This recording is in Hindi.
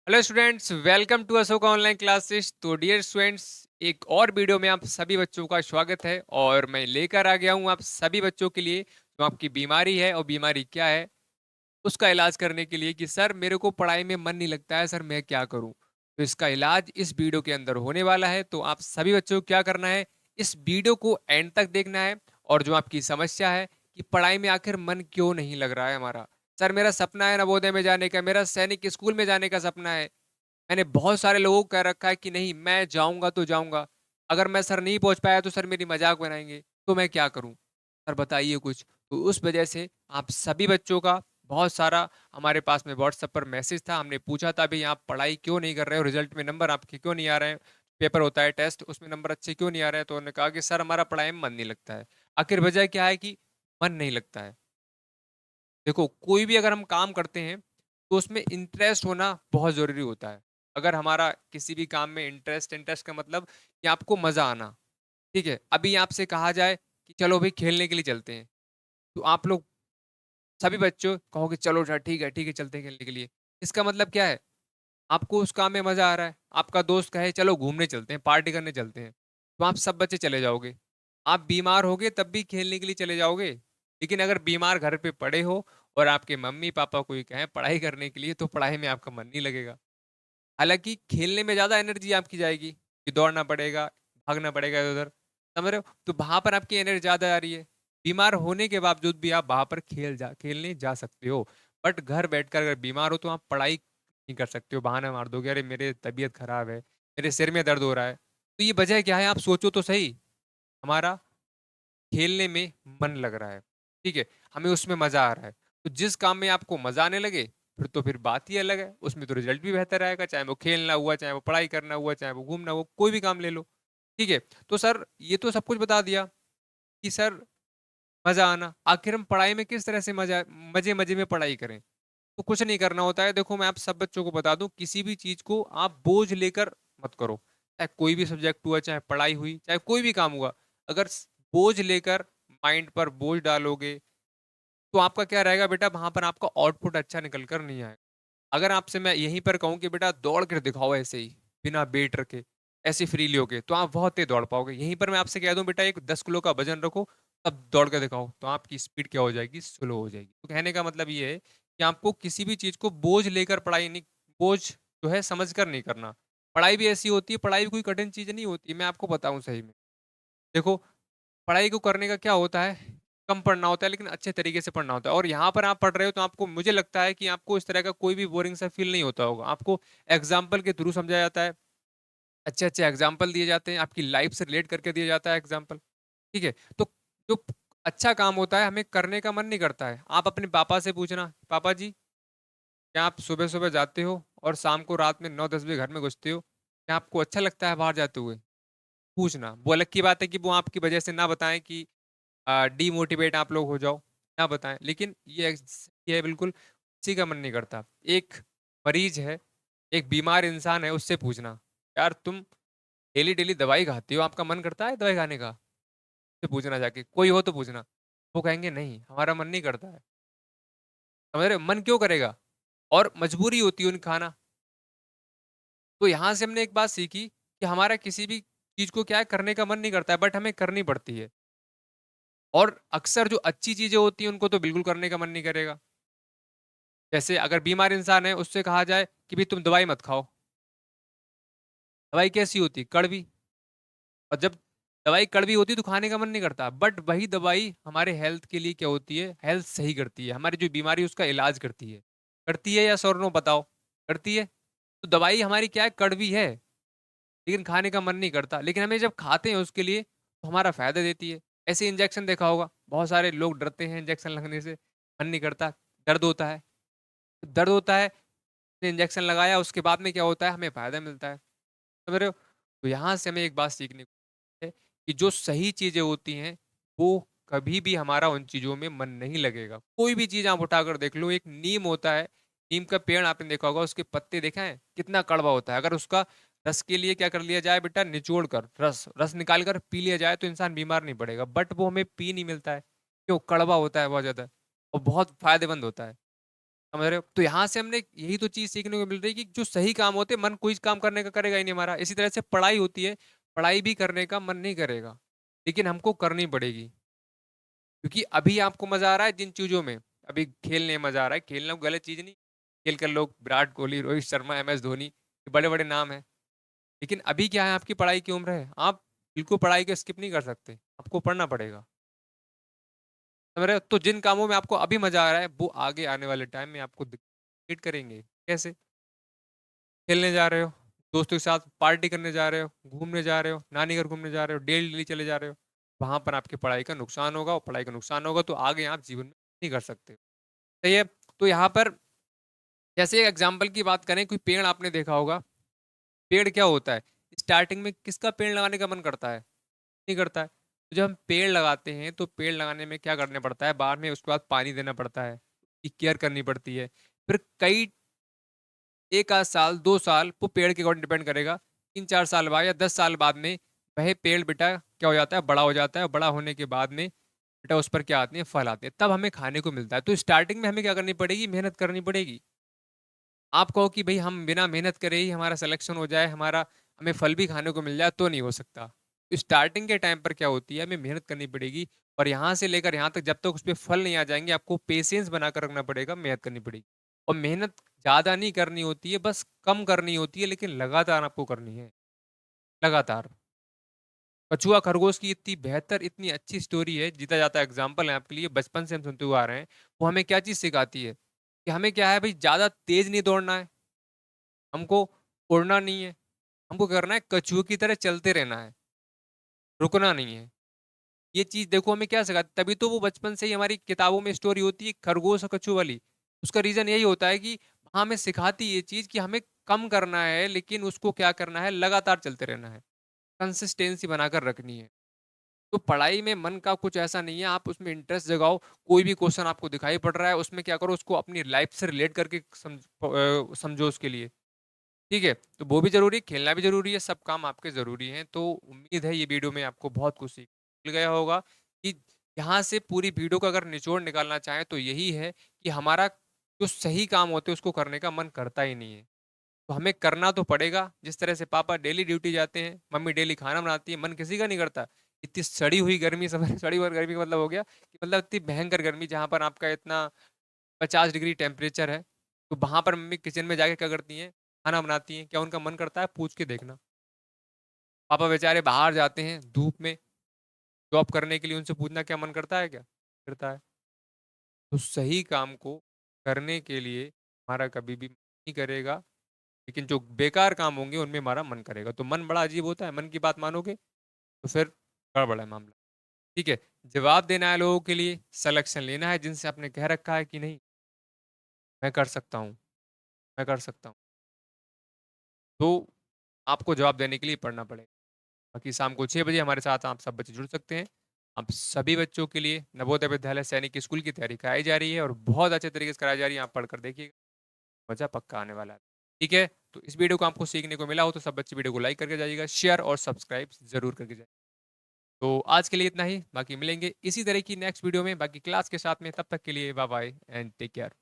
Hello students, welcome to Ashok online classes. तो डियर स्टूडेंट्स, एक और वीडियो में आप सभी बच्चों का स्वागत है और मैं लेकर आ गया हूं आप सभी बच्चों के लिए जो आपकी बीमारी है और बीमारी क्या है उसका इलाज करने के लिए कि सर मेरे को पढ़ाई में मन नहीं लगता है, सर मैं क्या करूं। तो इसका इलाज इस वीडियो के अंदर होने वाला है। तो आप सभी बच्चों को क्या करना है, इस वीडियो को एंड तक देखना है। और जो आपकी समस्या है कि पढ़ाई में आखिर मन क्यों नहीं लग रहा है हमारा, सर मेरा सपना है नवोदय में जाने का, मेरा सैनिक स्कूल में जाने का सपना है, मैंने बहुत सारे लोगों को कह रखा है कि नहीं मैं जाऊंगा तो जाऊंगा, अगर मैं सर नहीं पहुंच पाया तो सर मेरी मजाक बनाएंगे, तो मैं क्या करूं, सर बताइए कुछ। तो उस वजह से आप सभी बच्चों का बहुत सारा हमारे पास में व्हाट्सएप पर मैसेज था, हमने पूछा था भाई आप पढ़ाई क्यों नहीं कर रहे हो, रिजल्ट में नंबर आपके क्यों नहीं आ रहे हैं, पेपर होता है टेस्ट उसमें नंबर अच्छे क्यों नहीं आ रहे हैं। तो उन्होंने कहा कि सर हमारा पढ़ाई में मन नहीं लगता है। आखिर वजह क्या है कि मन नहीं लगता है। देखो कोई भी अगर हम काम करते हैं तो उसमें इंटरेस्ट होना बहुत जरूरी होता है। अगर हमारा किसी भी काम में इंटरेस्ट इंटरेस्ट का मतलब कि आपको मजा आना। ठीक है, अभी आपसे कहा जाए कि चलो भाई खेलने के लिए चलते हैं, तो आप लोग सभी बच्चों कहोगे चलो सर ठीक है चलते हैं खेलने के लिए। इसका मतलब क्या है, आपको उस काम में मजा आ रहा है। आपका दोस्त कहे चलो घूमने चलते हैं, पार्टी करने चलते हैं, तो आप सब बच्चे चले जाओगे। आप बीमार होगे तब भी खेलने के लिए चले जाओगे। लेकिन अगर बीमार घर पे पड़े हो और आपके मम्मी पापा कोई कहें पढ़ाई करने के लिए, तो पढ़ाई में आपका मन नहीं लगेगा। हालांकि खेलने में ज्यादा एनर्जी आपकी जाएगी कि दौड़ना पड़ेगा, भागना पड़ेगा इधर उधर, समझ रहे हो, तो वहां पर आपकी एनर्जी ज्यादा आ रही है। बीमार होने के बावजूद भी आप वहां पर खेलने जा सकते हो। बट घर बैठकर अगर बीमार हो तो आप पढ़ाई नहीं कर सकते हो, बहाना मार दोगे अरे मेरे तबीयत खराब है, मेरे सिर में दर्द हो रहा है। तो ये वजह क्या है, आप सोचो तो सही। हमारा खेलने में मन लग रहा है, ठीक है, हमें उसमें मजा आ रहा है। तो जिस काम में आपको मजा आने लगे फिर बात ही अलग है, उसमें तो रिजल्ट भी बेहतर आएगा, चाहे वो खेलना हुआ, चाहे वो पढ़ाई करना हुआ, चाहे वो घूमना हुआ, कोई भी काम ले लो। ठीक है, तो सर ये तो सब कुछ बता दिया कि सर मजा आना, आखिर हम पढ़ाई में किस तरह से मजा मजे मजे में पढ़ाई करें। तो कुछ नहीं करना होता है। देखो मैं आप सब बच्चों को बता दूं, किसी भी चीज को आप बोझ लेकर मत करो। चाहे कोई भी सब्जेक्ट हुआ, चाहे पढ़ाई हुई, चाहे कोई भी काम हुआ, अगर बोझ लेकर माइंड पर बोझ डालोगे तो आपका क्या रहेगा बेटा, वहां पर आपका आउटपुट अच्छा निकल कर नहीं आएगा। अगर आपसे मैं यहीं पर कहूं कि बेटा दौड़ कर दिखाओ ऐसे ही, बिना वेट रखे, ऐसे फ्रीली होके, तो आप बहुत तेज दौड़ पाओगे। यहीं पर मैं आपसे कह दूं बेटा एक 10 किलो का वजन रखो, तब दौड़ कर दिखाओ, तो आपकी स्पीड क्या हो जाएगी, स्लो हो जाएगी। तो कहने का मतलब ये है कि आपको किसी भी चीज को बोझ लेकर पढ़ाई नहीं, बोझ जो है समझ कर नहीं करना। पढ़ाई भी ऐसी होती है, पढ़ाई भी कोई कठिन चीज नहीं होती, मैं आपको बताऊं सही में। देखो पढ़ाई को करने का क्या होता है, कम पढ़ना होता है लेकिन अच्छे तरीके से पढ़ना होता है। और यहाँ पर आप पढ़ रहे हो तो आपको, मुझे लगता है कि आपको इस तरह का कोई भी बोरिंग सा फील नहीं होता होगा। आपको एग्जाम्पल के थ्रू समझाया जाता है, अच्छे अच्छे एग्जाम्पल दिए जाते हैं, आपकी लाइफ से रिलेट करके दिया जाता है एग्जाम्पल। ठीक है, तो जो अच्छा काम होता है हमें करने का मन नहीं करता है। आप अपने पापा से पूछना, पापा जी क्या आप सुबह सुबह जाते हो और शाम को रात में 9-10 बजे घर में घुसते हो, क्या आपको अच्छा लगता है बाहर जाते हुए? पूछना। वो अलग की बात है कि वो आपकी वजह से ना बताएं कि डीमोटिवेट आप लोग हो जाओ, ना बताएं, लेकिन ये है बिल्कुल किसी का मन नहीं करता। एक मरीज है, एक बीमार इंसान है, उससे पूछना यार तुम डेली डेली दवाई खाते हो, आपका मन करता है दवाई खाने का? से पूछना जाके, कोई हो तो पूछना। वो कहेंगे नहीं हमारा मन नहीं करता है। समझ रहे हो? मन क्यों करेगा, और मजबूरी होती है उन खाना। तो यहाँ से हमने एक बात सीखी कि हमारा किसी भी चीज को क्या है, करने का मन नहीं करता है बट हमें करनी पड़ती है। और अक्सर जो अच्छी चीजें होती हैं उनको तो बिल्कुल करने का मन नहीं करेगा। जैसे अगर बीमार इंसान है उससे कहा जाए कि भाई तुम दवाई मत खाओ, दवाई कैसी होती, कड़वी। और जब दवाई कड़वी होती है तो खाने का मन नहीं करता, बट वही दवाई हमारे हेल्थ के लिए क्या होती है, हेल्थ सही करती है, हमारी जो बीमारी है उसका इलाज करती है। करती है या सर नो बताओ? करती है। तो दवाई हमारी क्या है, कड़वी है, लेकिन खाने का मन नहीं करता, लेकिन हमें जब खाते हैं उसके लिए तो हमारा फायदा देती है। ऐसे इंजेक्शन देखा होगा, बहुत सारे लोग डरते हैं इंजेक्शन लगने से, मन नहीं करता, दर्द होता है। दर्द होता है, इंजेक्शन लगाया, उसके बाद में क्या होता है, हमें फायदा मिलता है। समझ रहे हो? तो यहाँ से हमें एक बात सीखने को है कि जो सही चीजें होती हैं वो कभी भी हमारा उन चीजों में मन नहीं लगेगा। कोई भी चीज आप उठाकर देख लो, एक नीम होता है, नीम का पेड़ आपने देखा होगा, उसके पत्ते देखा है कितना कड़वा होता है। अगर उसका रस के लिए क्या कर लिया जाए बेटा, निचोड़ कर रस रस निकाल कर पी लिया जाए तो इंसान बीमार नहीं पड़ेगा, बट वो हमें पी नहीं मिलता है। क्यों? कड़वा होता है बहुत ज्यादा, और बहुत फायदेमंद होता है। समझ रहे हो? तो यहाँ से हमने यही तो चीज़ सीखने को मिल रही है कि जो सही काम होते हैं, मन कोई काम करने का करेगा ही नहीं हमारा। इसी तरह से पढ़ाई होती है, पढ़ाई भी करने का मन नहीं करेगा, लेकिन हमको करनी पड़ेगी। क्योंकि अभी आपको मज़ा आ रहा है जिन चीज़ों में, अभी खेलने में मज़ा आ रहा है, खेलना कोई गलत चीज़ नहीं। खेल कर लोग विराट कोहली, रोहित शर्मा, एमएस धोनी, ये बड़े-बड़े नाम हैं। लेकिन अभी क्या है, आपकी पढ़ाई की उम्र है, आप बिल्कुल पढ़ाई को स्किप नहीं कर सकते, आपको पढ़ना पड़ेगा। समझ रहे हो? तो जिन कामों में आपको अभी मज़ा आ रहा है, वो आगे आने वाले टाइम में आपको हिट करेंगे। कैसे? खेलने जा रहे हो, दोस्तों के साथ पार्टी करने जा रहे हो, घूमने जा रहे हो, नानी घर घूमने जा रहे हो, डेली चले जा रहे हो, वहाँ पर आपकी पढ़ाई का नुकसान होगा और पढ़ाई का नुकसान होगा तो आगे आप जीवन में नहीं कर सकते। सही है? तो यहाँ पर जैसे एक एग्जाम्पल की बात करें, कोई पेड़ आपने देखा होगा, पेड़ क्या होता है? स्टार्टिंग में किसका पेड़ लगाने का मन करता है? नहीं करता है। तो जब हम पेड़ लगाते हैं तो पेड़ लगाने में क्या करना पड़ता है? बाद में उसके बाद पानी देना पड़ता है, उसकी केयर करनी पड़ती है। फिर कई 1 आध साल, 2 साल वो पेड़ के अकॉर्डिंग डिपेंड करेगा। 3-4 साल बाद या 10 साल बाद में वह पेड़ बेटा क्या हो जाता है? बड़ा हो जाता है और बड़ा होने के बाद में बेटा उस पर क्या आते हैं? फल आते हैं। तब हमें खाने को मिलता है। तो स्टार्टिंग में हमें क्या करनी पड़ेगी? मेहनत करनी पड़ेगी। आप कहो कि भई हम बिना मेहनत करे ही हमारा सिलेक्शन हो जाए, हमारा हमें फल भी खाने को मिल जाए तो नहीं हो सकता। स्टार्टिंग के टाइम पर क्या होती है, हमें मेहनत करनी पड़ेगी और यहाँ से लेकर यहाँ तक जब तक उसपे फल नहीं आ जाएँगे, आपको पेशेंस बनाकर रखना पड़ेगा, मेहनत करनी पड़ेगी। और मेहनत ज़्यादा नहीं करनी होती है, बस कम करनी होती है लेकिन लगातार आपको करनी है, लगातार। कछुआ खरगोश की इतनी बेहतर, इतनी अच्छी स्टोरी है, जीता जाता एग्ज़ाम्पल है आपके लिए, बचपन से हम सुनते हुए आ रहे हैं। वो हमें क्या चीज़ सिखाती है, कि हमें क्या है भई ज़्यादा तेज़ नहीं दौड़ना है, हमको उड़ना नहीं है, हमको करना है कछुए की तरह चलते रहना है, रुकना नहीं है। ये चीज़ देखो हमें क्या सिखाती, तभी तो वो बचपन से ही हमारी किताबों में स्टोरी होती है खरगोश और कछुए वाली। उसका रीज़न यही होता है कि वहाँ हमें सिखाती ये चीज़ कि हमें कम करना है, लेकिन उसको क्या करना है, लगातार चलते रहना है। कंसिस्टेंसी बनाकर रखनी है। तो पढ़ाई में मन का कुछ ऐसा नहीं है, आप उसमें इंटरेस्ट जगाओ, कोई भी क्वेश्चन आपको दिखाई पड़ रहा है, उसमें क्या करो, उसको अपनी लाइफ़ से रिलेट करके समझो उसके लिए। ठीक है? तो वो भी ज़रूरी है, खेलना भी ज़रूरी है, सब काम आपके ज़रूरी हैं। तो उम्मीद है ये वीडियो में आपको बहुत कुछ सीखने मिल गया होगा कि यहाँ से पूरी वीडियो का अगर निचोड़ निकालना चाहें तो यही है कि हमारा जो सही काम होते हैं उसको करने का मन करता ही नहीं है। तो हमें करना तो पड़ेगा, जिस तरह से पापा डेली ड्यूटी जाते हैं, मम्मी डेली खाना बनाती है, मन किसी का नहीं करता। इतनी सड़ी हुई गर्मी समझ सड़ी हुई गर्मी का मतलब हो गया कि मतलब इतनी भयंकर गर्मी जहाँ पर आपका इतना 50 डिग्री टेम्परेचर है, तो वहाँ पर मम्मी किचन में जाके क्या करती हैं, खाना बनाती हैं। क्या उनका मन करता है? पूछ के देखना। पापा बेचारे बाहर जाते हैं धूप में जॉब करने के लिए, उनसे पूछना क्या मन करता है क्या? करता है। तो सही काम को करने के लिए हमारा कभी भी मन नहीं करेगा, लेकिन जो बेकार काम होंगे उनमें हमारा मन करेगा। तो मन बड़ा अजीब होता है, मन की बात मानोगे तो फिर गड़बड़ है मामला। ठीक है? जवाब देना है लोगों के लिए, सलेक्शन लेना है जिनसे आपने कह रखा है कि नहीं, मैं कर सकता हूँ, मैं कर सकता हूँ। तो आपको जवाब देने के लिए पढ़ना पड़ेगा। बाकी शाम को 6 बजे हमारे साथ आप सब बच्चे जुड़ सकते हैं। आप सभी बच्चों के लिए नवोदय विद्यालय सैनिक स्कूल की तैयारी कराई जा रही है और बहुत अच्छे तरीके से कराई जा रही है। आप पढ़कर देखिएगा, मज़ा पक्का आने वाला है। ठीक है? तो इस वीडियो को आपको सीखने को मिला हो तो सब बच्चे वीडियो को लाइक करके जाइएगा, शेयर और सब्सक्राइब ज़रूर करके जाइए। तो आज के लिए इतना ही, बाकी मिलेंगे इसी तरह की नेक्स्ट वीडियो में बाकी क्लास के साथ में, तब तक के लिए bye bye and take care.